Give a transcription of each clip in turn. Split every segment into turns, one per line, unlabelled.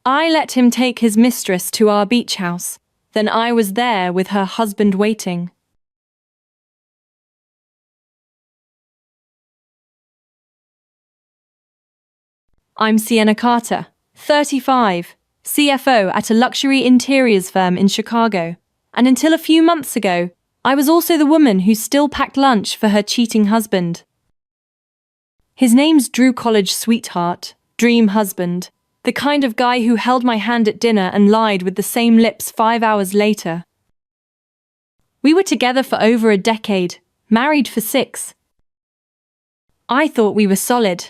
I let him take his mistress to our beach house. Then I was there with her husband waiting. I'm Sienna Carter, 35, CFO at a luxury interiors firm in Chicago. And until a few months ago, I was also the woman who still packed lunch for her cheating husband. His name's Drew, college sweetheart, dream husband, the kind of guy who held my hand at dinner and lied with the same lips 5 hours later. We were together for over a decade, married for 6. I thought we were solid.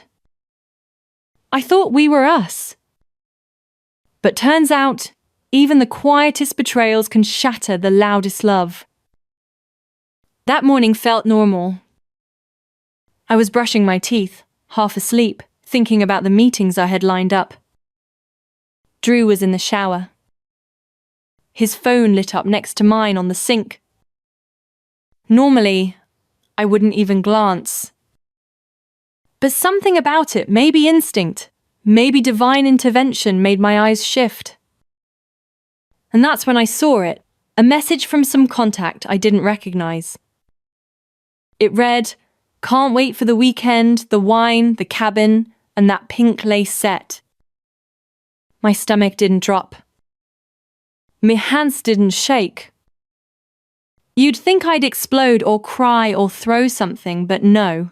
I thought we were us. But turns out, even the quietest betrayals can shatter the loudest love. That morning felt normal. I was brushing my teeth, half asleep, thinking about the meetings I had lined up. Drew was in the shower. His phone lit up next to mine on the sink. Normally, I wouldn't even glance. But something about it, maybe instinct, maybe divine intervention, made my eyes shift. And that's when I saw it, a message from some contact I didn't recognize. It read, "Can't wait for the weekend, the wine, the cabin, and that pink lace set." My stomach didn't drop. My hands didn't shake. You'd think I'd explode or cry or throw something, but no.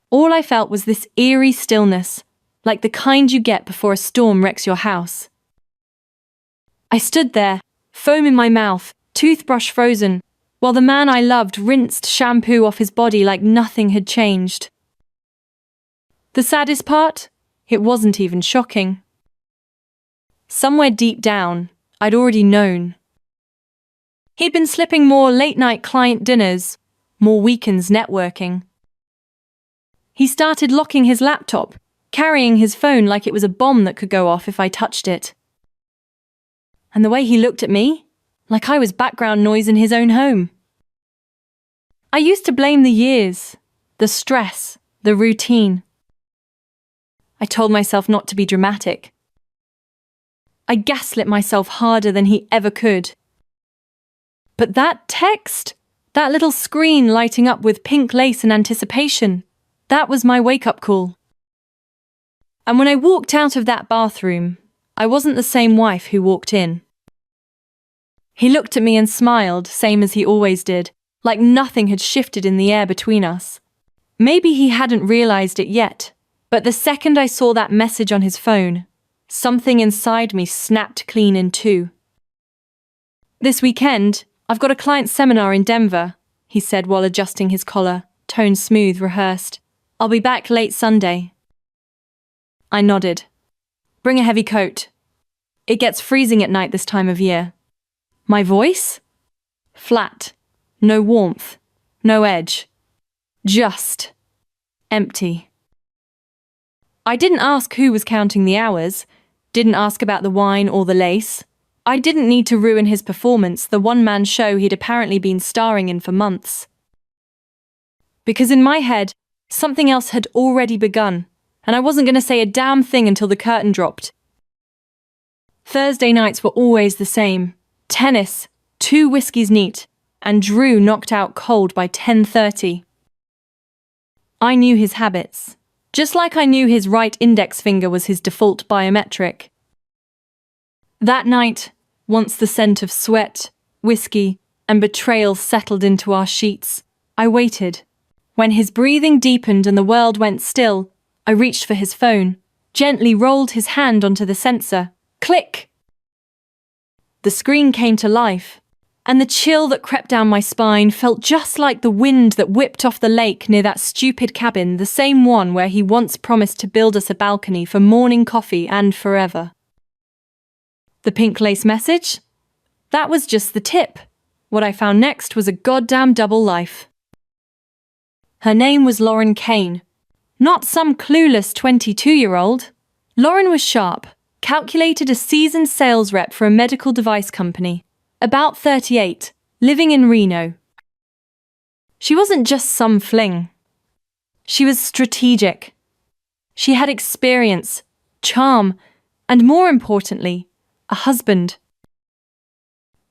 All I felt was this eerie stillness, like the kind you get before a storm wrecks your house. I stood there, foam in my mouth, toothbrush frozen, while the man I loved rinsed shampoo off his body like nothing had changed. The saddest part? It wasn't even shocking. Somewhere deep down, I'd already known. He'd been slipping more late-night client dinners, more weekends networking. He started locking his laptop, carrying his phone like it was a bomb that could go off if I touched it. And the way he looked at me, like I was background noise in his own home. I used to blame the years, the stress, the routine. I told myself not to be dramatic. I gaslit myself harder than he ever could. But that text, that little screen lighting up with pink lace and anticipation, that was my wake-up call. And when I walked out of that bathroom, I wasn't the same wife who walked in. He looked at me and smiled, same as he always did, like nothing had shifted in the air between us. Maybe he hadn't realized it yet, but the second I saw that message on his phone, something inside me snapped clean in two. "This weekend, I've got a client seminar in Denver," he said while adjusting his collar, tone smooth, rehearsed. "I'll be back late Sunday." I nodded. "Bring a heavy coat. It gets freezing at night this time of year." My voice? Flat. No warmth. No edge. Just empty. I didn't ask who was counting the hours, didn't ask about the wine or the lace. I didn't need to ruin his performance, the one-man show he'd apparently been starring in for months. Because in my head, something else had already begun, and I wasn't going to say a damn thing until the curtain dropped. Thursday nights were always the same. Tennis, 2 whiskeys neat, and Drew knocked out cold by 10:30. I knew his habits, just like I knew his right index finger was his default biometric. That night, once the scent of sweat, whiskey, and betrayal settled into our sheets, I waited. When his breathing deepened and the world went still, I reached for his phone, gently rolled his hand onto the sensor. Click! The screen came to life, and the chill that crept down my spine felt just like the wind that whipped off the lake near that stupid cabin, the same one where he once promised to build us a balcony for morning coffee and forever. The pink lace message? That was just the tip. What I found next was a goddamn double life. Her name was Lauren Kane. Not some clueless 22-year-old. Lauren was sharp, calculated, a seasoned sales rep for a medical device company, about 38, living in Reno. She wasn't just some fling. She was strategic. She had experience, charm, And more importantly, a husband.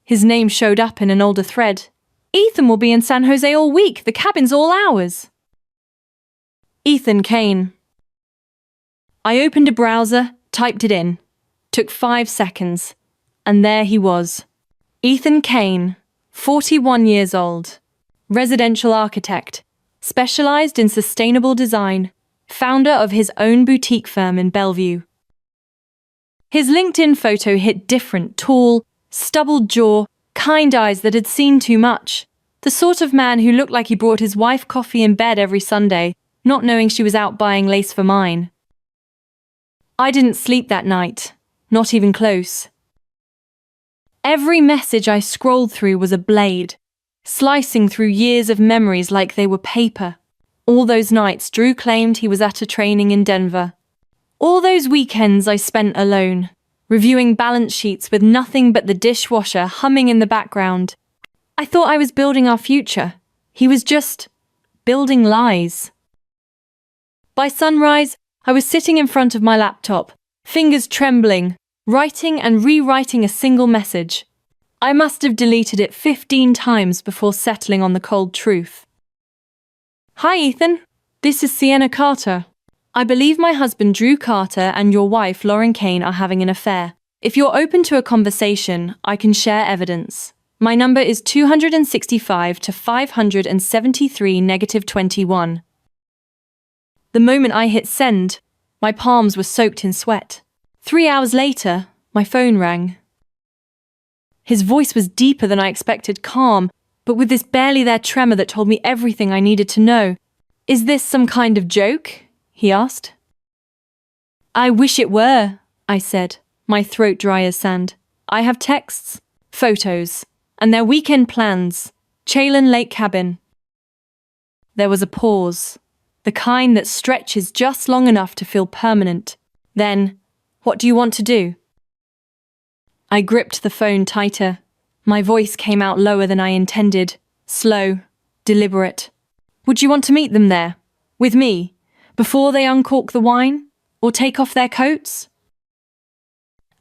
His name showed up in an older thread. Ethan will be in San Jose all week. The cabin's all ours. Ethan Kane. I opened a browser, typed it in. Took 5 seconds. And there he was. Ethan Kane, 41 years old. Residential architect. Specialized in sustainable design. Founder of his own boutique firm in Bellevue. His LinkedIn photo hit different, tall, stubbled jaw, kind eyes that had seen too much. The sort of man who looked like he brought his wife coffee in bed every Sunday, not knowing she was out buying lace for mine. I didn't sleep that night, not even close. Every message I scrolled through was a blade, slicing through years of memories like they were paper. All those nights Drew claimed he was at a training in Denver. All those weekends I spent alone, reviewing balance sheets with nothing but the dishwasher humming in the background. I thought I was building our future. He was just building lies. By sunrise, I was sitting in front of my laptop, fingers trembling, writing and rewriting a single message. I must have deleted it 15 times before settling on the cold truth. Hi, Ethan. This is Sienna Carter. I believe my husband Drew Carter and your wife Lauren Kane are having an affair. If you're open to a conversation, I can share evidence. My number is 265 to 573 -21. The moment I hit send, my palms were soaked in sweat. 3 hours later, my phone rang. His voice was deeper than I expected, calm, but with this barely there tremor that told me everything I needed to know. Is this some kind of joke? He asked. I wish it were, I said, my throat dry as sand. I have texts, photos, and their weekend plans. Chalon Lake cabin. There was a pause, the kind that stretches just long enough to feel permanent. Then, what do you want to do? I gripped the phone tighter. My voice came out lower than I intended, slow, deliberate. Would you want to meet them there, with me, before they uncork the wine, or take off their coats?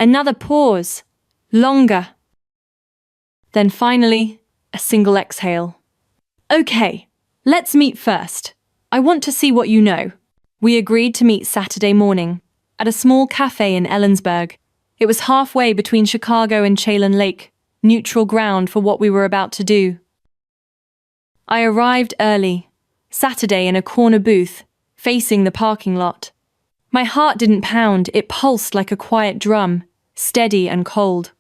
Another pause, longer. Then finally, a single exhale. Okay, let's meet first. I want to see what you know. We agreed to meet Saturday morning, at a small cafe in Ellensburg. It was halfway between Chicago and Chalon Lake, neutral ground for what we were about to do. I arrived early, Saturday in a corner booth, facing the parking lot. My heart didn't pound, it pulsed like a quiet drum, steady and cold.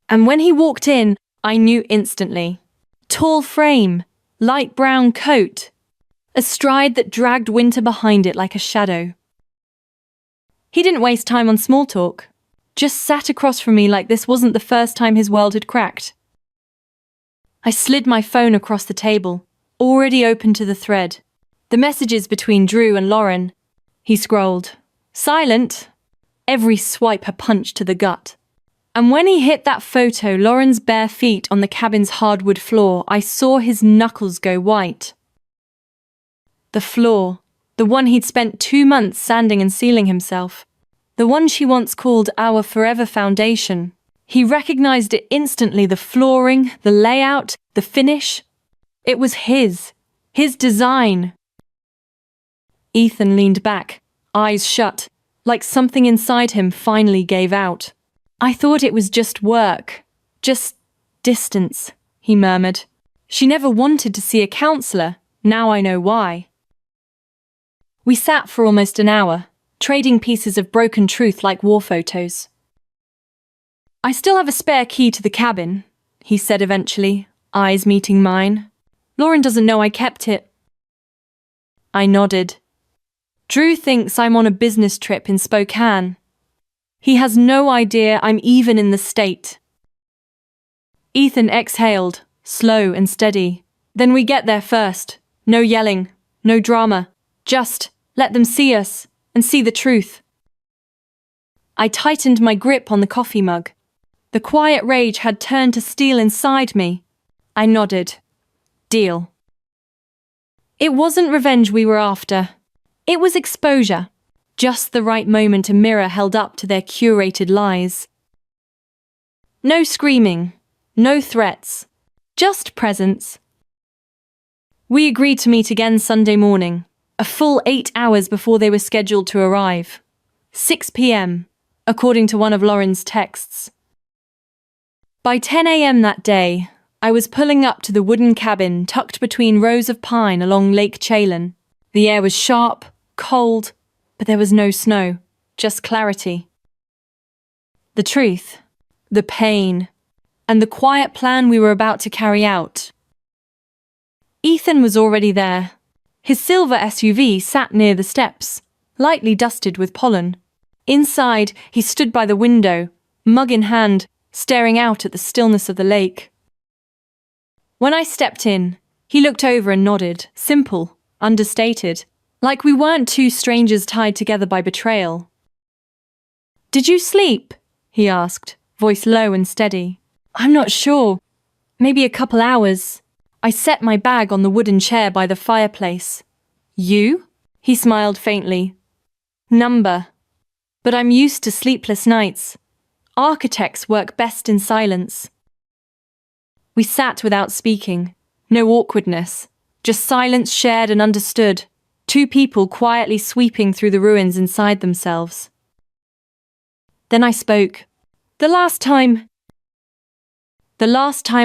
And when he walked in, I knew instantly. Tall frame, light brown coat, a stride that dragged winter behind it like a shadow. He didn't waste time on small talk, just sat across from me like this wasn't the first time his world had cracked. I slid my phone across the table, already open to the thread. The messages between Drew and Lauren. He scrolled. Silent. Every swipe a punch to the gut. And when he hit that photo, Lauren's bare feet on the cabin's hardwood floor, I saw his knuckles go white. The floor, the one he'd spent 2 months sanding and sealing himself. The one she once called our forever foundation. He recognized it instantly, the flooring, the layout, the finish. It was his design. Ethan leaned back, eyes shut, like something inside him finally gave out. I thought it was just work, just distance, he murmured. She never wanted to see a counselor, now I know why. We sat for almost an hour, trading pieces of broken truth like war photos. I still have a spare key to the cabin, he said eventually, eyes meeting mine. Lauren doesn't know I kept it. I nodded. Drew thinks I'm on a business trip in Spokane. He has no idea I'm even in the state. Ethan exhaled, slow and steady. Then we get there first. No yelling, no drama. Just let them see us and see the truth. I tightened my grip on the coffee mug. The quiet rage had turned to steel inside me. I nodded. Deal. It wasn't revenge we were after. It was exposure. Just the right moment a mirror held up to their curated lies. No screaming, no threats, just presence. We agreed to meet again Sunday morning, a full 8 hours before they were scheduled to arrive. 6 p.m., according to one of Lauren's texts. By 10 a.m. that day, I was pulling up to the wooden cabin tucked between rows of pine along Lake Chelan. The air was sharp, cold, but there was no snow, just clarity. The truth, the pain, and the quiet plan we were about to carry out. Ethan was already there. His silver SUV sat near the steps, lightly dusted with pollen. Inside, he stood by the window, mug in hand, staring out at the stillness of the lake. When I stepped in, he looked over and nodded, simple, understated, like we weren't two strangers tied together by betrayal. "Did you sleep?" he asked, voice low and steady. "I'm not sure. Maybe a couple hours." I set my bag on the wooden chair by the fireplace. "You?" He smiled faintly. "Number. But I'm used to sleepless nights. Architects work best in silence." We sat without speaking. No awkwardness. Just silence shared and understood. Two people quietly sweeping through the ruins inside themselves. Then I spoke. The last time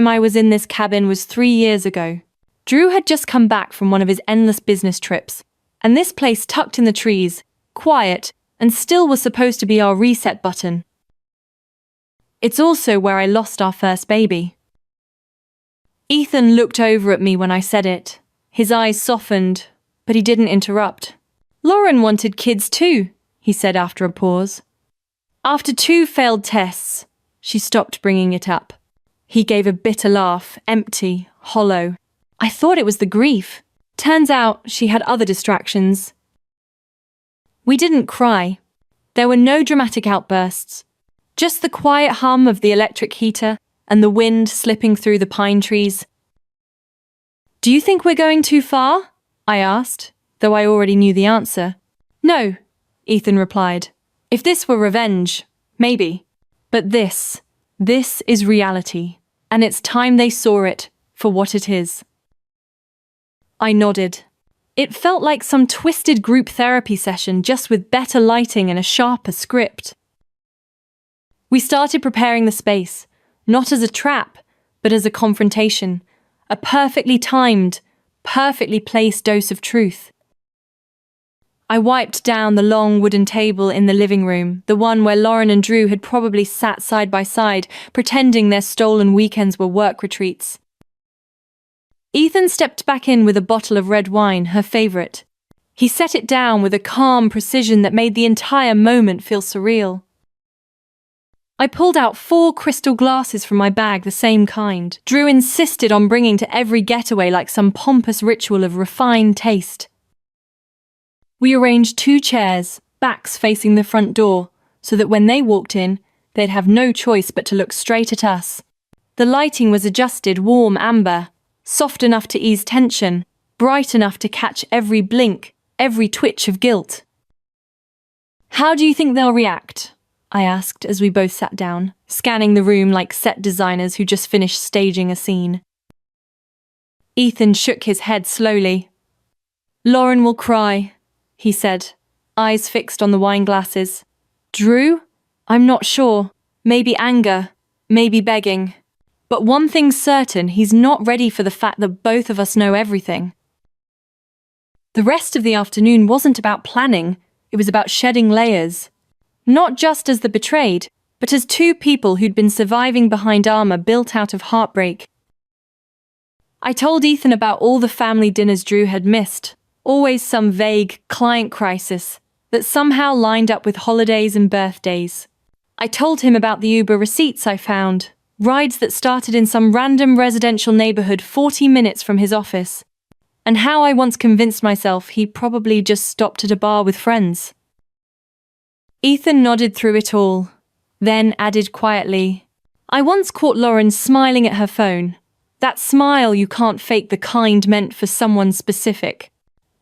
I was in this cabin was 3 years ago. Drew had just come back from one of his endless business trips, and this place tucked in the trees, quiet, and still was supposed to be our reset button. It's also where I lost our first baby. Ethan looked over at me when I said it. His eyes softened, but he didn't interrupt. "Lauren wanted kids too," he said after a pause. "After 2 failed tests," she stopped bringing it up. He gave a bitter laugh, empty, hollow. I thought it was the grief. Turns out she had other distractions. We didn't cry. There were no dramatic outbursts. Just the quiet hum of the electric heater and the wind slipping through the pine trees. "Do you think we're going too far?" I asked, though I already knew the answer. "No," Ethan replied. "If this were revenge, maybe. But this is reality, and it's time they saw it for what it is." I nodded. It felt like some twisted group therapy session, just with better lighting and a sharper script. We started preparing the space, not as a trap, but as a confrontation, a perfectly timed, perfectly placed dose of truth. I wiped down the long wooden table in the living room, the one where Lauren and Drew had probably sat side by side, pretending their stolen weekends were work retreats. Ethan stepped back in with a bottle of red wine, her favorite. He set it down with a calm precision that made the entire moment feel surreal. I pulled out 4 crystal glasses from my bag, the same kind. Drew insisted on bringing to every getaway like some pompous ritual of refined taste. We arranged 2 chairs, backs facing the front door, so that when they walked in, they'd have no choice but to look straight at us. The lighting was adjusted warm amber, soft enough to ease tension, bright enough to catch every blink, every twitch of guilt. "How do you think they'll react?" I asked as we both sat down, scanning the room like set designers who just finished staging a scene. Ethan shook his head slowly. "Lauren will cry," he said, eyes fixed on the wine glasses. "Drew? I'm not sure. Maybe anger, maybe begging. But one thing's certain, he's not ready for the fact that both of us know everything." The rest of the afternoon wasn't about planning, it was about shedding layers. Not just as the betrayed, but as 2 people who'd been surviving behind armor built out of heartbreak. I told Ethan about all the family dinners Drew had missed, always some vague client crisis that somehow lined up with holidays and birthdays. I told him about the Uber receipts I found, rides that started in some random residential neighborhood 40 minutes from his office, and how I once convinced myself he probably just stopped at a bar with friends. Ethan nodded through it all, then added quietly, "I once caught Lauren smiling at her phone. That smile you can't fake, the kind meant for someone specific.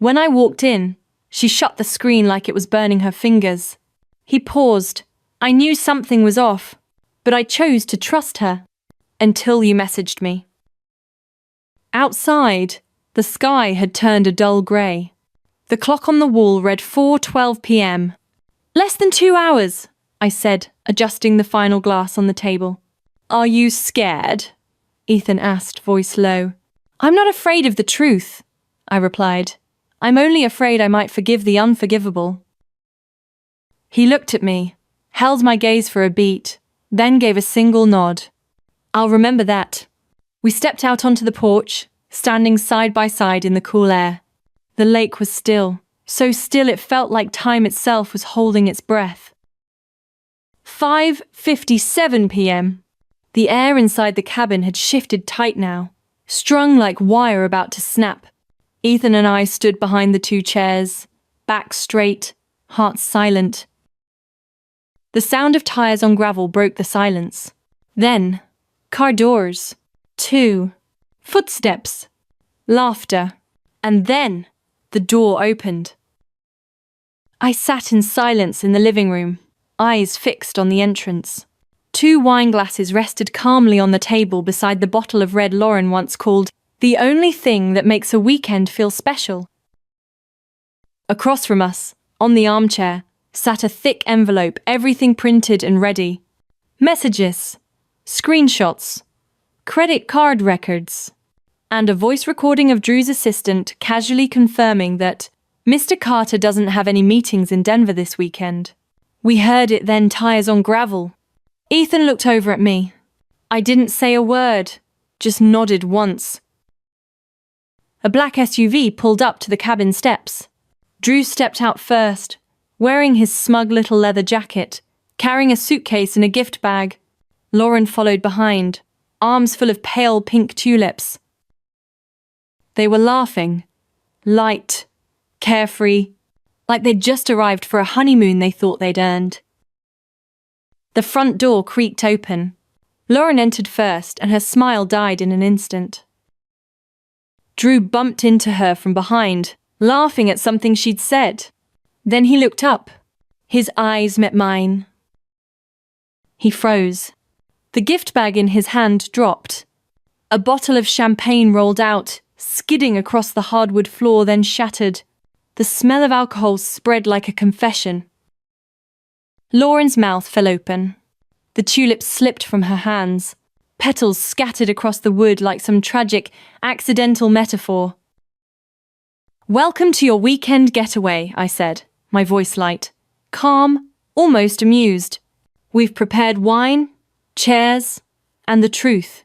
When I walked in, She shut the screen like it was burning her fingers. He paused. I knew something was off, but I chose to trust her. Until you messaged me. Outside, the sky had turned a dull grey. The clock on the wall read 4:12 p.m. Less than 2 hours, I said, adjusting the final glass on the table. Are you scared? Ethan asked, voice low. I'm not afraid of the truth, I replied. I'm only afraid I might forgive the unforgivable. He looked at me, held my gaze for a beat, then gave a single nod. I'll remember that. We stepped out onto the porch, standing side by side in the cool air. The lake was still, so still it felt like time itself was holding its breath. 5:57 p.m. The air inside the cabin had shifted tight now, strung like wire about to snap. Ethan and I stood behind the 2 chairs, back straight, hearts silent. The sound of tires on gravel broke the silence. Then, car doors, 2, footsteps, laughter, and then the door opened. I sat in silence in the living room, eyes fixed on the entrance. 2 wine glasses rested calmly on the table beside the bottle of red Lauren once called the only thing that makes a weekend feel special. Across from us, on the armchair, sat a thick envelope, everything printed and ready. Messages, screenshots, credit card records, and a voice recording of Drew's assistant casually confirming that Mr. Carter doesn't have any meetings in Denver this weekend. We heard it then, tires on gravel. Ethan looked over at me. I didn't say a word, just nodded once. A black SUV pulled up to the cabin steps. Drew stepped out first, wearing his smug little leather jacket, carrying a suitcase and a gift bag. Lauren followed behind, arms full of pale pink tulips. They were laughing, light, carefree, like they'd just arrived for a honeymoon they thought they'd earned. The front door creaked open. Lauren entered first, and her smile died in an instant. Drew bumped into her from behind, laughing at something she'd said. Then he looked up. His eyes met mine. He froze. The gift bag in his hand dropped. A bottle of champagne rolled out, skidding across the hardwood floor, then shattered. The smell of alcohol spread like a confession. Lauren's mouth fell open. The tulips slipped from her hands. Petals scattered across the wood like some tragic, accidental metaphor. Welcome to your weekend getaway, I said, my voice light, calm, almost amused. We've prepared wine, chairs, and the truth.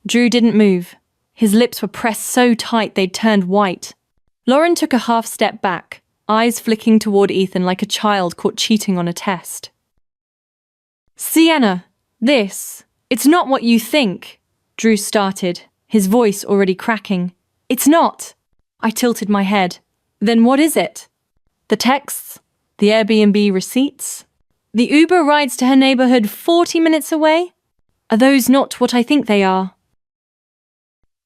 Drew didn't move. His lips were pressed so tight they'd turned white. Lauren took a half step back, eyes flicking toward Ethan like a child caught cheating on a test. Sienna, it's not what you think, Drew started, his voice already cracking. It's not. I tilted my head. Then what is it? The texts? The Airbnb receipts? The Uber rides to her neighborhood 40 minutes away? Are those not what I think they are?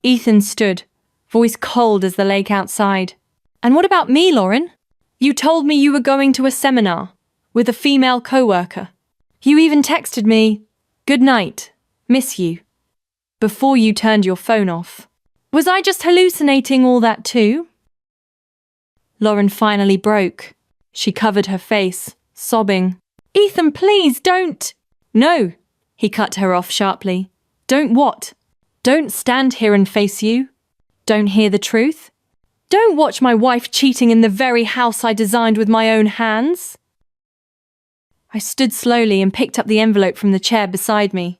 Ethan stood, voice cold as the lake outside. And what about me, Lauren? You told me you were going to a seminar with a female coworker. You even texted me, "Good night, miss you," before you turned your phone off. Was I just hallucinating all that too? Lauren finally broke. She covered her face, sobbing. Ethan, please don't. No, he cut her off sharply. Don't what? Don't stand here and face you. Don't hear the truth. Don't watch my wife cheating in the very house I designed with my own hands. I stood slowly and picked up the envelope from the chair beside me.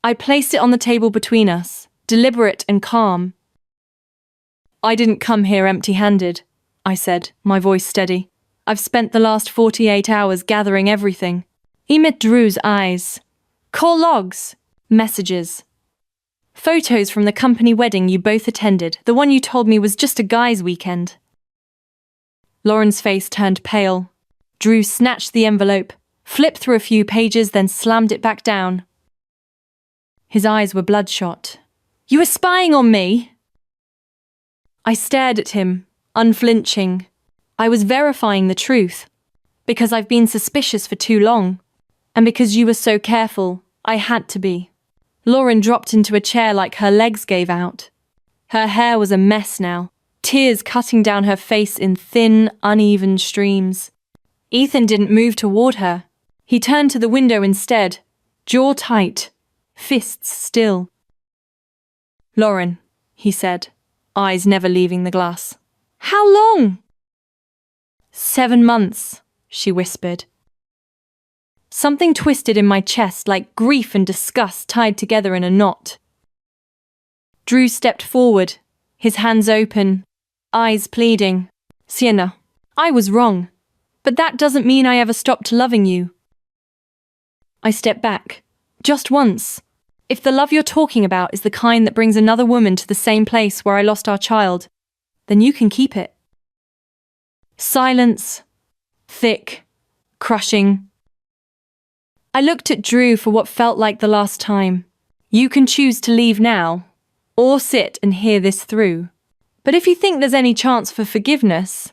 I placed it on the table between us, deliberate and calm. I didn't come here empty-handed, I said, my voice steady. I've spent the last 48 hours gathering everything. He met Drew's eyes. Call logs, messages. Photos from the company wedding you both attended, the one you told me was just a guy's weekend. Lauren's face turned pale. Drew snatched the envelope, flipped through a few pages, then slammed it back down. His eyes were bloodshot. You were spying on me? I stared at him, unflinching. I was verifying the truth, because I've been suspicious for too long, and because you were so careful, I had to be. Lauren dropped into a chair like her legs gave out. Her hair was a mess now, tears cutting down her face in thin, uneven streams. Ethan didn't move toward her. He turned to the window instead, jaw tight, fists still. "Lauren," he said, eyes never leaving the glass. "How long?" 7 months, she whispered. Something twisted in my chest like grief and disgust tied together in a knot. Drew stepped forward, his hands open, eyes pleading. "Sienna, I was wrong, but that doesn't mean I ever stopped loving you." I stepped back, just once. If the love you're talking about is the kind that brings another woman to the same place where I lost our child, then you can keep it. Silence, thick, crushing. I looked at Drew for what felt like the last time. You can choose to leave now, or sit and hear this through. But if you think there's any chance for forgiveness,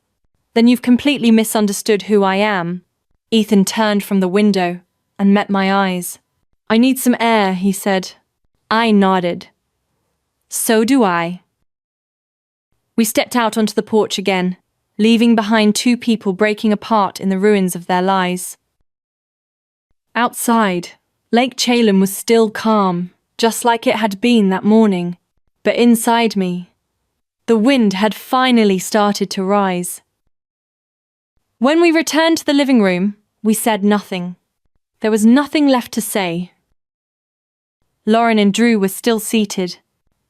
then you've completely misunderstood who I am. Ethan turned from the window and met my eyes. "I need some air," he said. I nodded. "So do I." We stepped out onto the porch again, leaving behind 2 people breaking apart in the ruins of their lies. Outside, Lake Chalem was still calm, just like it had been that morning. But inside me, the wind had finally started to rise. When we returned to the living room, we said nothing. There was nothing left to say. Lauren and Drew were still seated.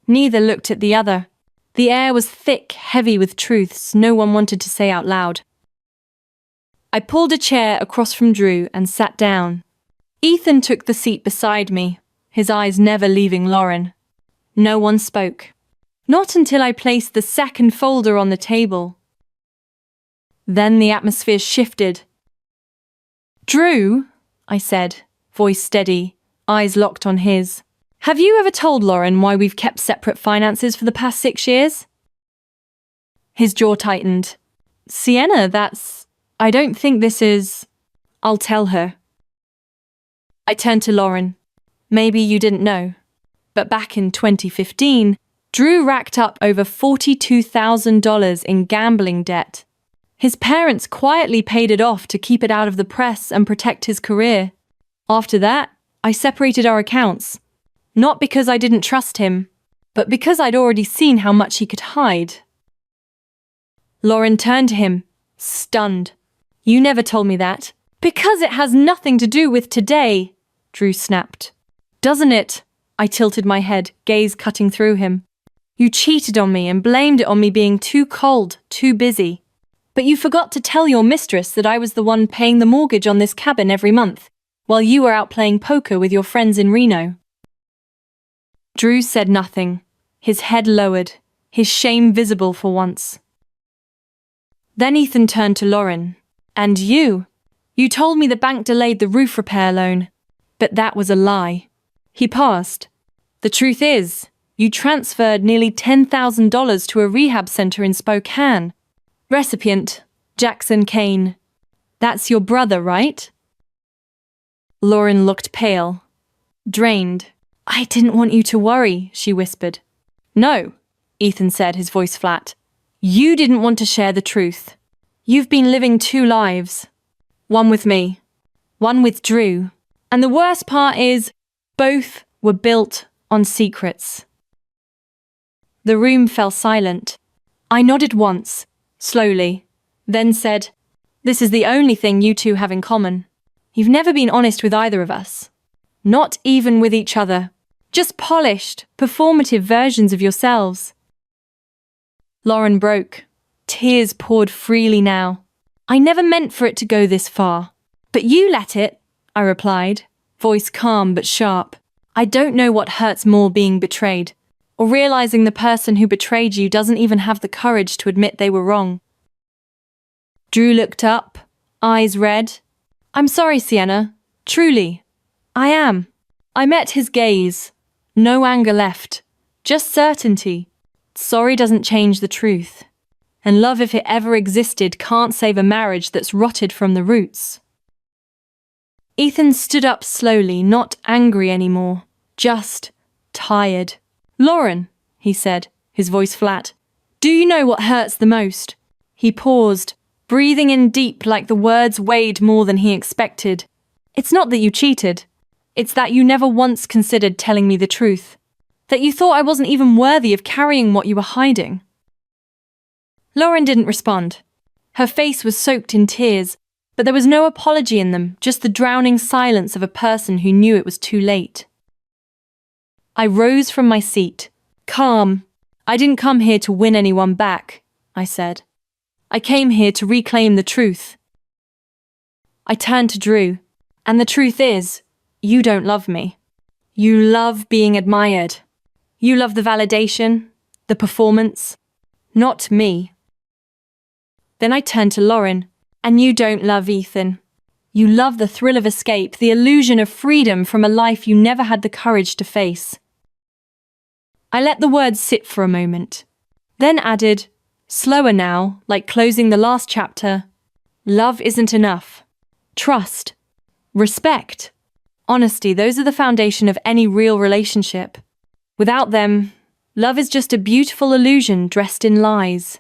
Neither looked at the other. The air was thick, heavy with truths no one wanted to say out loud. I pulled a chair across from Drew and sat down. Ethan took the seat beside me, his eyes never leaving Lauren. No one spoke. Not until I placed the second folder on the table. Then the atmosphere shifted. "Drew," I said, voice steady, eyes locked on his. "Have you ever told Lauren why we've kept separate finances for the past 6 years?" His jaw tightened. "Sienna, I don't think this is... I'll tell her." I turned to Lauren. "Maybe you didn't know, but back in 2015, Drew racked up over $42,000 in gambling debt. His parents quietly paid it off to keep it out of the press and protect his career. After that, I separated our accounts. Not because I didn't trust him, but because I'd already seen how much he could hide." Lauren turned to him, stunned. "You never told me that." "Because it has nothing to do with today," Drew snapped. "Doesn't it?" I tilted my head, gaze cutting through him. "You cheated on me and blamed it on me being too cold, too busy. But you forgot to tell your mistress that I was the one paying the mortgage on this cabin every month, while you were out playing poker with your friends in Reno." Drew said nothing, his head lowered, his shame visible for once. Then Ethan turned to Lauren. "And you told me the bank delayed the roof repair loan, but that was a lie." He paused. "The truth is, you transferred nearly $10,000 to a rehab center in Spokane. Recipient, Jackson Kane. That's your brother, right?" Lauren looked pale, drained. "I didn't want you to worry," she whispered. "No," Ethan said, his voice flat. "You didn't want to share the truth. You've been living 2 lives. One with me, one with Drew. And the worst part is, both were built on secrets." The room fell silent. I nodded once, slowly, then said, "This is the only thing you 2 have in common. You've never been honest with either of us. Not even with each other. Just polished, performative versions of yourselves." Lauren broke. Tears poured freely now. "I never meant for it to go this far. But you let it," I replied, voice calm but sharp. "I don't know what hurts more, being betrayed, or realizing the person who betrayed you doesn't even have the courage to admit they were wrong." Drew looked up, eyes red. "I'm sorry, Sienna. Truly. I am." I met his gaze. No anger left, just certainty. Sorry doesn't change the truth. And love, if it ever existed, can't save a marriage that's rotted from the roots. Ethan stood up slowly, not angry anymore, just tired. "Lauren," he said, his voice flat, "do you know what hurts the most?" He paused, breathing in deep like the words weighed more than he expected. "It's not that you cheated. It's that you never once considered telling me the truth. That you thought I wasn't even worthy of carrying what you were hiding." Lauren didn't respond. Her face was soaked in tears, but there was no apology in them, just the drowning silence of a person who knew it was too late. I rose from my seat, calm. "I didn't come here to win anyone back," I said. "I came here to reclaim the truth." I turned to Drew, "And the truth is, you don't love me. You love being admired. You love the validation, the performance, not me." Then I turned to Lauren, "And you don't love Ethan. You love the thrill of escape, the illusion of freedom from a life you never had the courage to face." I let the words sit for a moment, then added, slower now, like closing the last chapter, "Love isn't enough. Trust, respect, honesty, those are the foundation of any real relationship. Without them, love is just a beautiful illusion dressed in lies."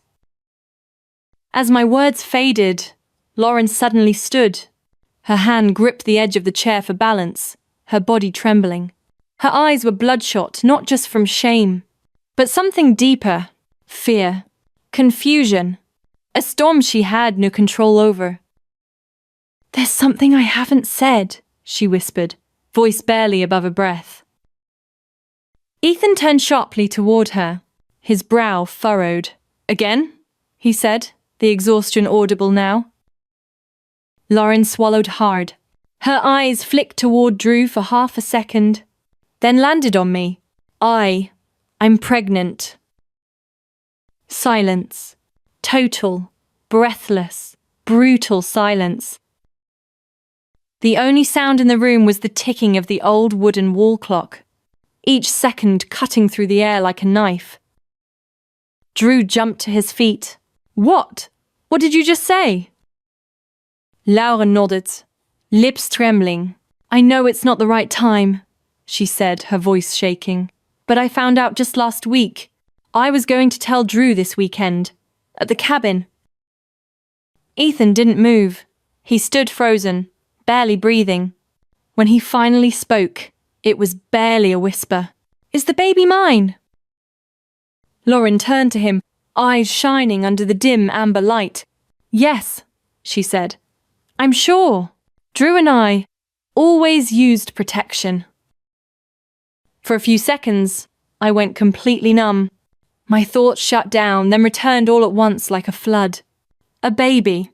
As my words faded, Lauren suddenly stood. Her hand gripped the edge of the chair for balance, her body trembling. Her eyes were bloodshot, not just from shame, but something deeper, fear, confusion, a storm she had no control over. "There's something I haven't said," she whispered, voice barely above a breath. Ethan turned sharply toward her, his brow furrowed. "Again?" he said, the exhaustion audible now. Lauren swallowed hard. Her eyes flicked toward Drew for half a second, then landed on me. I'm pregnant." Silence. Total, breathless, brutal silence. The only sound in the room was the ticking of the old wooden wall clock, each second cutting through the air like a knife. Drew jumped to his feet. "What? What did you just say?" Laura nodded, lips trembling. "I know it's not the right time," she said, her voice shaking. "But I found out just last week. I was going to tell Drew this weekend, at the cabin." Ethan didn't move. He stood frozen, barely breathing. When he finally spoke, it was barely a whisper. "Is the baby mine?" Lauren turned to him, eyes shining under the dim amber light. "Yes," she said. "I'm sure. Drew and I always used protection." For a few seconds, I went completely numb. My thoughts shut down, then returned all at once like a flood. A baby.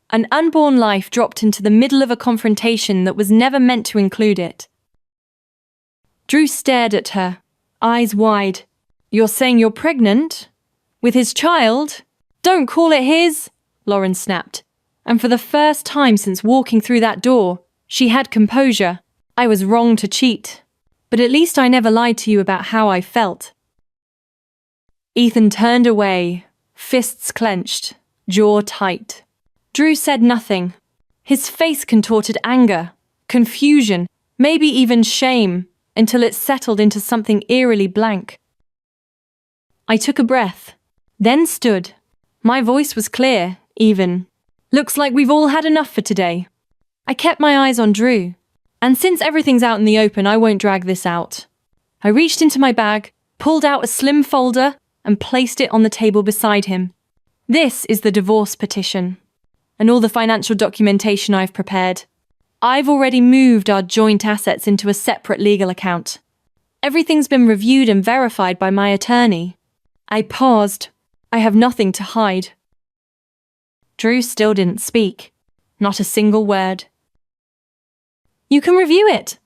An unborn life dropped into the middle of a confrontation that was never meant to include it. Drew stared at her, eyes wide. "You're saying you're pregnant? With his child? Don't call it his!" Lauren snapped. And for the first time since walking through that door, she had composure. "I was wrong to cheat. But at least I never lied to you about how I felt." Ethan turned away, fists clenched, jaw tight. Drew said nothing. His face contorted anger, confusion, maybe even shame, until it settled into something eerily blank. I took a breath, then stood. My voice was clear, even. "Looks like we've all had enough for today." I kept my eyes on Drew. And since everything's out in the open, I won't drag this out. I reached into my bag, pulled out a slim folder, and placed it on the table beside him. "This is the divorce petition, and all the financial documentation I've prepared. I've already moved our joint assets into a separate legal account. Everything's been reviewed and verified by my attorney." I paused. I have nothing to hide. Drew still didn't speak. Not a single word. "You can review it,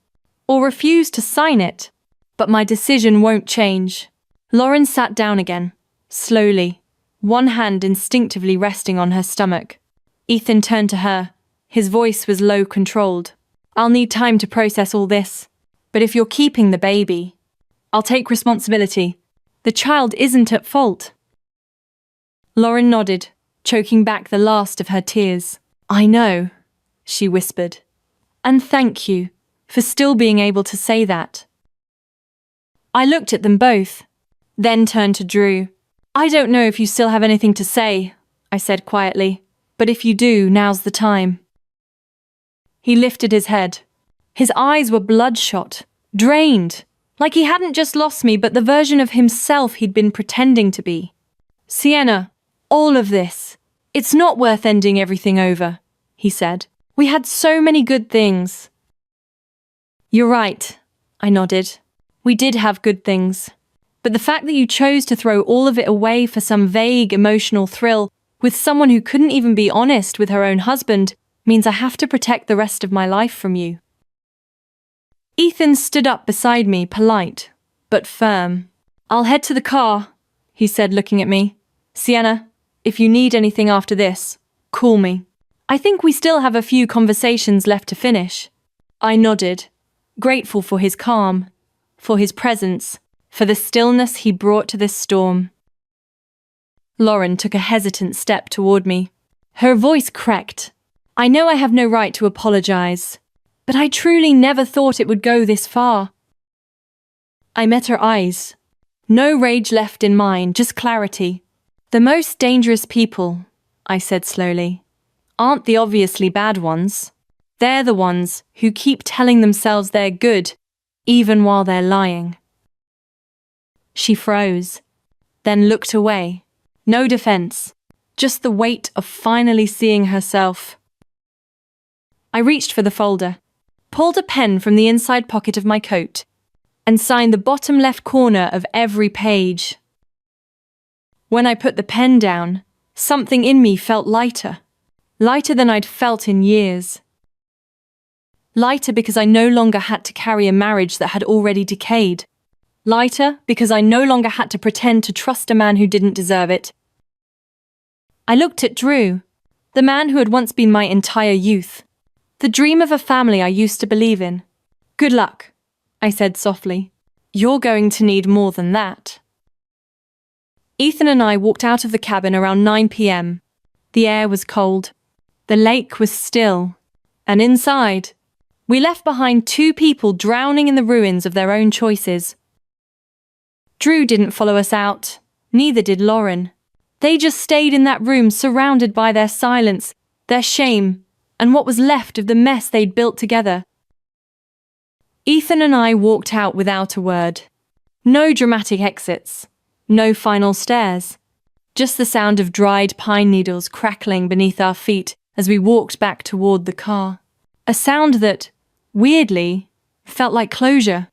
or refuse to sign it, but my decision won't change." Lauren sat down again, slowly, one hand instinctively resting on her stomach. Ethan turned to her. His voice was low, controlled. "I'll need time to process all this, but if you're keeping the baby, I'll take responsibility. The child isn't at fault." Lauren nodded, choking back the last of her tears. I know, she whispered. And thank you for still being able to say that. I looked at them both, then turned to Drew. I don't know if you still have anything to say, I said quietly, but if you do, now's the time. He lifted his head. His eyes were bloodshot, drained, like he hadn't just lost me, but the version of himself he'd been pretending to be. Sienna, all of this, it's not worth ending everything over, he said. We had so many good things. You're right, I nodded. We did have good things. But the fact that you chose to throw all of it away for some vague emotional thrill with someone who couldn't even be honest with her own husband means I have to protect the rest of my life from you. Ethan stood up beside me, polite, but firm. I'll head to the car, he said, looking at me. Sienna, if you need anything after this, call me. I think we still have a few conversations left to finish. I nodded, grateful for his calm, for his presence, for the stillness he brought to this storm. Lauren took a hesitant step toward me. Her voice cracked. I know I have no right to apologize, but I truly never thought it would go this far. I met her eyes. No rage left in mine, just clarity. The most dangerous people, I said slowly, aren't the obviously bad ones. They're the ones who keep telling themselves they're good, even while they're lying. She froze, then looked away. No defense, just the weight of finally seeing herself. I reached for the folder, pulled a pen from the inside pocket of my coat, and signed the bottom left corner of every page. When I put the pen down, something in me felt lighter, lighter than I'd felt in years. Lighter because I no longer had to carry a marriage that had already decayed. Lighter because I no longer had to pretend to trust a man who didn't deserve it. I looked at Drew, the man who had once been my entire youth, the dream of a family I used to believe in. Good luck, I said softly. You're going to need more than that. Ethan and I walked out of the cabin around 9 p.m. The air was cold. The lake was still. And inside, we left behind two people drowning in the ruins of their own choices. Drew didn't follow us out. Neither did Lauren. They just stayed in that room surrounded by their silence, their shame, and what was left of the mess they'd built together. Ethan and I walked out without a word. No dramatic exits. No final stares. Just the sound of dried pine needles crackling beneath our feet as we walked back toward the car. A sound that, weirdly, felt like closure.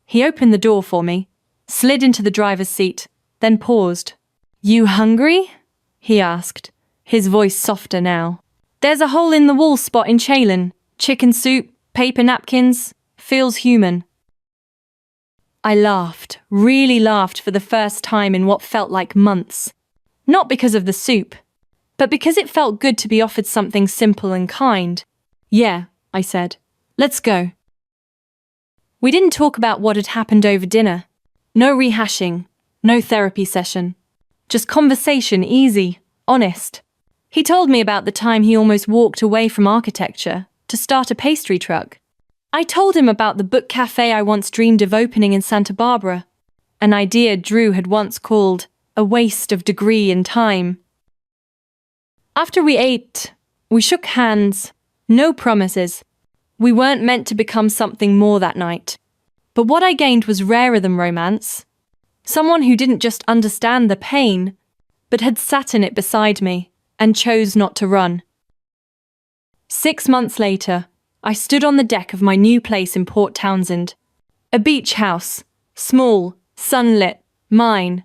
He opened the door for me, slid into the driver's seat, then paused. You hungry? He asked, his voice softer now. There's a hole-in-the-wall spot in Chalon. Chicken soup, paper napkins, feels human. I laughed, really laughed for the first time in what felt like months. Not because of the soup, but because it felt good to be offered something simple and kind. Yeah, I said. Let's go. We didn't talk about what had happened over dinner. No rehashing, no therapy session. Just conversation, easy, honest. He told me about the time he almost walked away from architecture to start a pastry truck. I told him about the book cafe I once dreamed of opening in Santa Barbara, an idea Drew had once called a waste of degree and time. After we ate, we shook hands, no promises. We weren't meant to become something more that night. But what I gained was rarer than romance. Someone who didn't just understand the pain, but had sat in it beside me and chose not to run. 6 months later, I stood on the deck of my new place in Port Townsend. A beach house, small, sunlit, mine.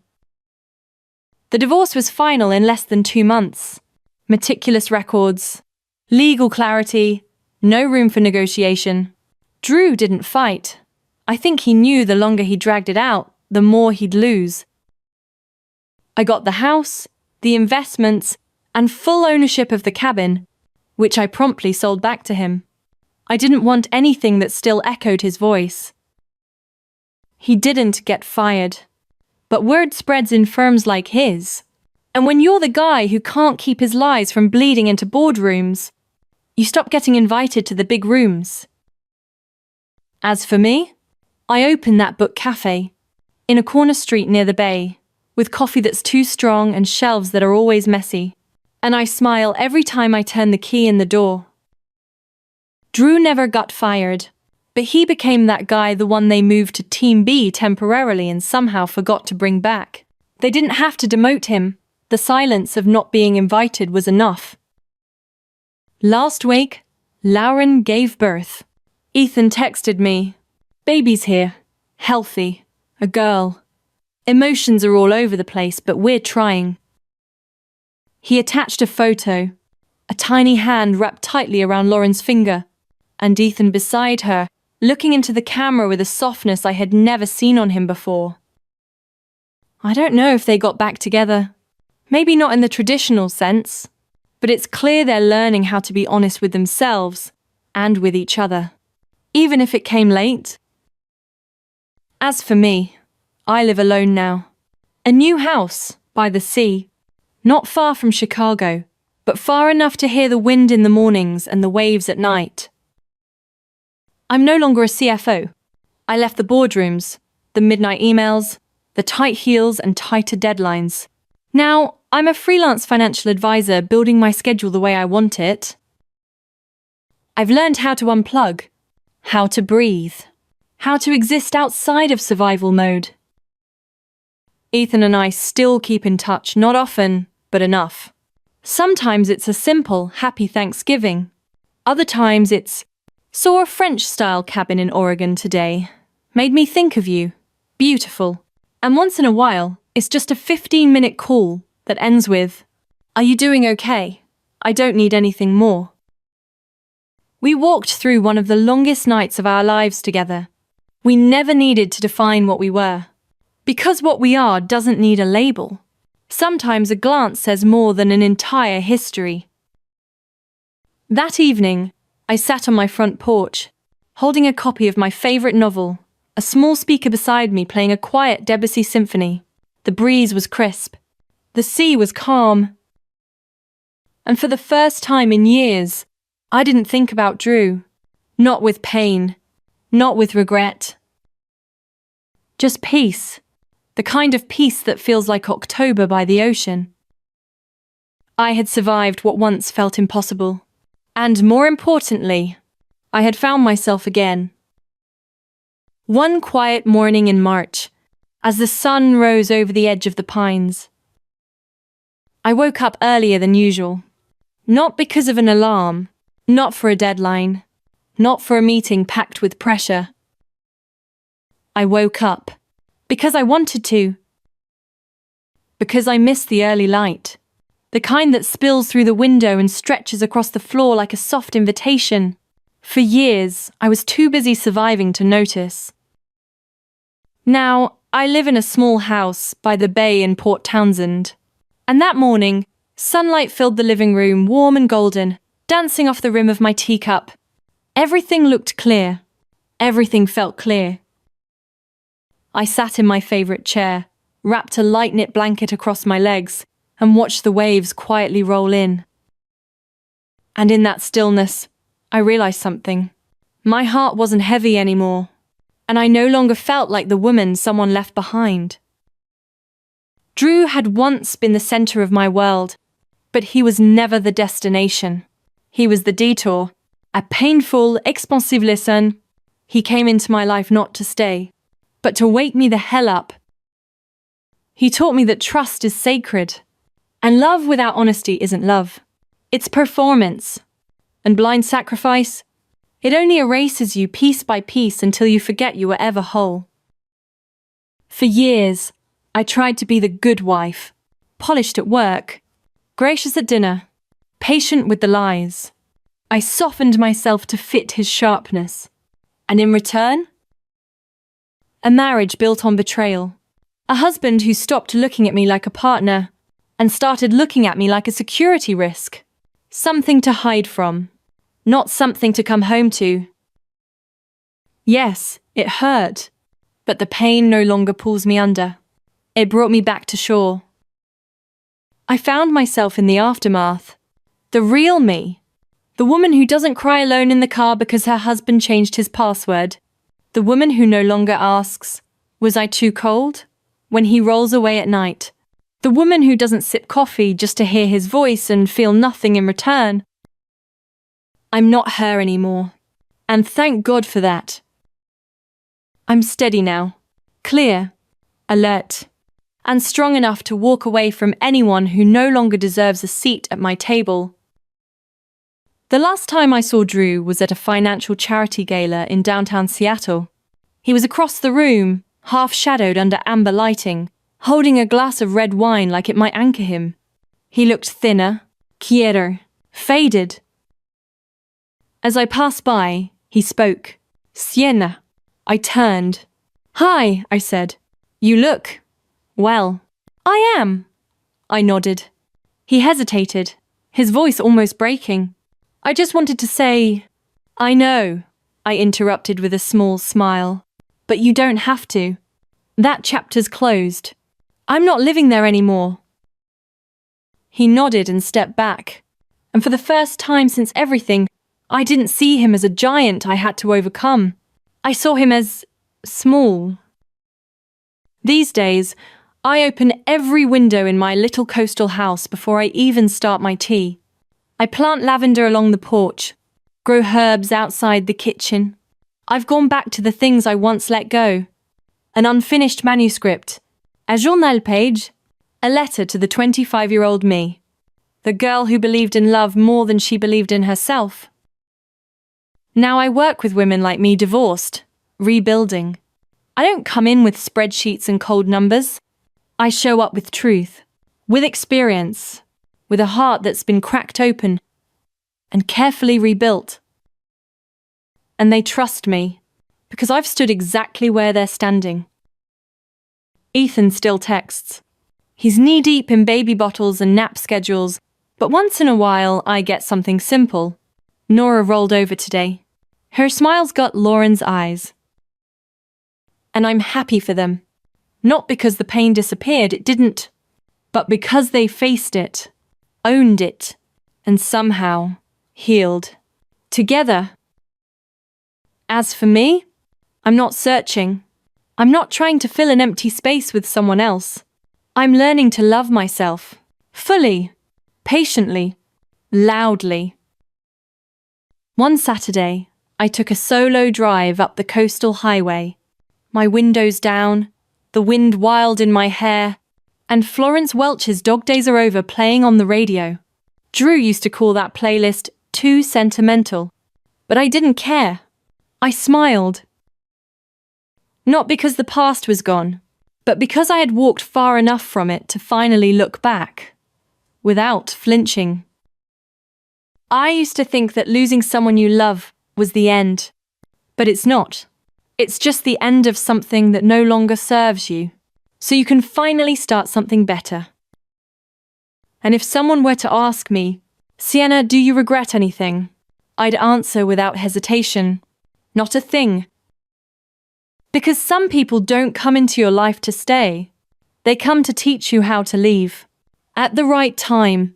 The divorce was final in less than 2 months. Meticulous records, legal clarity, no room for negotiation. Drew didn't fight. I think he knew the longer he dragged it out, the more he'd lose. I got the house, the investments, and full ownership of the cabin, which I promptly sold back to him. I didn't want anything that still echoed his voice. He didn't get fired. But word spreads in firms like his. And when you're the guy who can't keep his lies from bleeding into boardrooms, you stop getting invited to the big rooms. As for me, I open that book cafe in a corner street near the bay, with coffee that's too strong and shelves that are always messy, and I smile every time I turn the key in the door. Drew never got fired, but he became that guy, the one they moved to Team B temporarily and somehow forgot to bring back. They didn't have to demote him. The silence of not being invited was enough. Last week, Lauren gave birth. Ethan texted me, "Baby's here, healthy, a girl. Emotions are all over the place, but we're trying." He attached a photo, a tiny hand wrapped tightly around Lauren's finger, and Ethan beside her, looking into the camera with a softness I had never seen on him before. I don't know if they got back together. Maybe not in the traditional sense, but it's clear they're learning how to be honest with themselves and with each other, even if it came late. As for me, I live alone now. A new house by the sea, not far from Chicago, but far enough to hear the wind in the mornings and the waves at night. I'm no longer a CFO. I left the boardrooms, the midnight emails, the tight heels and tighter deadlines. Now, I'm a freelance financial advisor building my schedule the way I want it. I've learned how to unplug, how to breathe, how to exist outside of survival mode. Ethan and I still keep in touch, not often, but enough. Sometimes it's a simple, happy Thanksgiving. Other times it's, "Saw a French-style cabin in Oregon today. Made me think of you. Beautiful." And once in a while, it's just a 15-minute call that ends with, "Are you doing okay? I don't need anything more." We walked through one of the longest nights of our lives together. We never needed to define what we were, because what we are doesn't need a label. Sometimes a glance says more than an entire history. That evening, I sat on my front porch, holding a copy of my favorite novel, a small speaker beside me playing a quiet Debussy symphony. The breeze was crisp. The sea was calm. And for the first time in years, I didn't think about Drew. Not with pain. Not with regret. Just peace. The kind of peace that feels like October by the ocean. I had survived what once felt impossible. And more importantly, I had found myself again. One quiet morning in March, as the sun rose over the edge of the pines, I woke up earlier than usual. Not because of an alarm, not for a deadline, not for a meeting packed with pressure. I woke up because I wanted to. Because I missed the early light, the kind that spills through the window and stretches across the floor like a soft invitation. For years, I was too busy surviving to notice. Now, I live in a small house by the bay in Port Townsend. And that morning, sunlight filled the living room, warm and golden, dancing off the rim of my teacup. Everything looked clear. Everything felt clear. I sat in my favorite chair, wrapped a light knit blanket across my legs, and watched the waves quietly roll in. And in that stillness, I realized something. My heart wasn't heavy anymore, and I no longer felt like the woman someone left behind. Drew had once been the center of my world, but he was never the destination. He was the detour, a painful, expensive lesson. He came into my life not to stay, but to wake me the hell up. He taught me that trust is sacred, and love without honesty isn't love. It's performance. And blind sacrifice, it only erases you piece by piece until you forget you were ever whole. For years, I tried to be the good wife, polished at work, gracious at dinner, patient with the lies. I softened myself to fit his sharpness. And in return, a marriage built on betrayal. A husband who stopped looking at me like a partner and started looking at me like a security risk. Something to hide from, not something to come home to. Yes, it hurt, but the pain no longer pulls me under. It brought me back to shore. I found myself in the aftermath. The real me. The woman who doesn't cry alone in the car because her husband changed his password. The woman who no longer asks, "Was I too cold?" when he rolls away at night. The woman who doesn't sip coffee just to hear his voice and feel nothing in return. I'm not her anymore. And thank God for that. I'm steady now, clear, alert, and strong enough to walk away from anyone who no longer deserves a seat at my table. The last time I saw Drew was at a financial charity gala in downtown Seattle. He was across the room, half-shadowed under amber lighting, holding a glass of red wine like it might anchor him. He looked thinner, quieter, faded. As I passed by, he spoke. "Sienna." I turned. "Hi," I said. "You look well." "I am." I nodded. He hesitated, his voice almost breaking. "I just wanted to say—" "I know," I interrupted with a small smile. "But you don't have to. That chapter's closed. I'm not living there anymore." He nodded and stepped back. And for the first time since everything, I didn't see him as a giant I had to overcome. I saw him as small. These days, I open every window in my little coastal house before I even start my tea. I plant lavender along the porch, grow herbs outside the kitchen. I've gone back to the things I once let go. An unfinished manuscript, a journal page, a letter to the 25-year-old me, the girl who believed in love more than she believed in herself. Now I work with women like me divorced, rebuilding. I don't come in with spreadsheets and cold numbers. I show up with truth, with experience, with a heart that's been cracked open and carefully rebuilt. And they trust me, because I've stood exactly where they're standing. Ethan still texts. He's knee-deep in baby bottles and nap schedules, but once in a while I get something simple. Nora rolled over today. Her smile's got Lauren's eyes. And I'm happy for them. Not because the pain disappeared, it didn't, but because they faced it, owned it, and somehow healed. Together. As for me, I'm not searching. I'm not trying to fill an empty space with someone else. I'm learning to love myself. Fully. Patiently. Loudly. One Saturday, I took a solo drive up the coastal highway. My windows down, the wind wild in my hair, and Florence Welch's Dog Days Are Over playing on the radio. Drew used to call that playlist too sentimental, but I didn't care. I smiled. Not because the past was gone, but because I had walked far enough from it to finally look back, without flinching. I used to think that losing someone you love was the end, but it's not. It's just the end of something that no longer serves you, so you can finally start something better. And if someone were to ask me, "Sienna, do you regret anything?" I'd answer without hesitation, not a thing. Because some people don't come into your life to stay. They come to teach you how to leave, at the right time.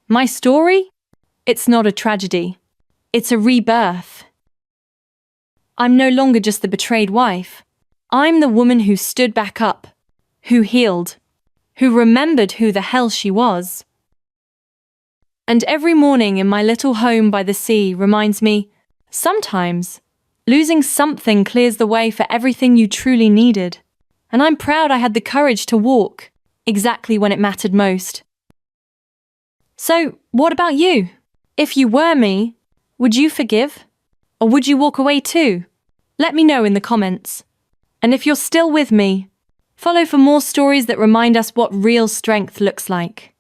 My story? It's not a tragedy. It's a rebirth. I'm no longer just the betrayed wife. I'm the woman who stood back up, who healed, who remembered who the hell she was. And every morning in my little home by the sea reminds me, sometimes, losing something clears the way for everything you truly needed. And I'm proud I had the courage to walk, exactly when it mattered most. So, what about you? If you were me, would you forgive? Or would you walk away too? Let me know in the comments. And if you're still with me, follow for more stories that remind us what real strength looks like.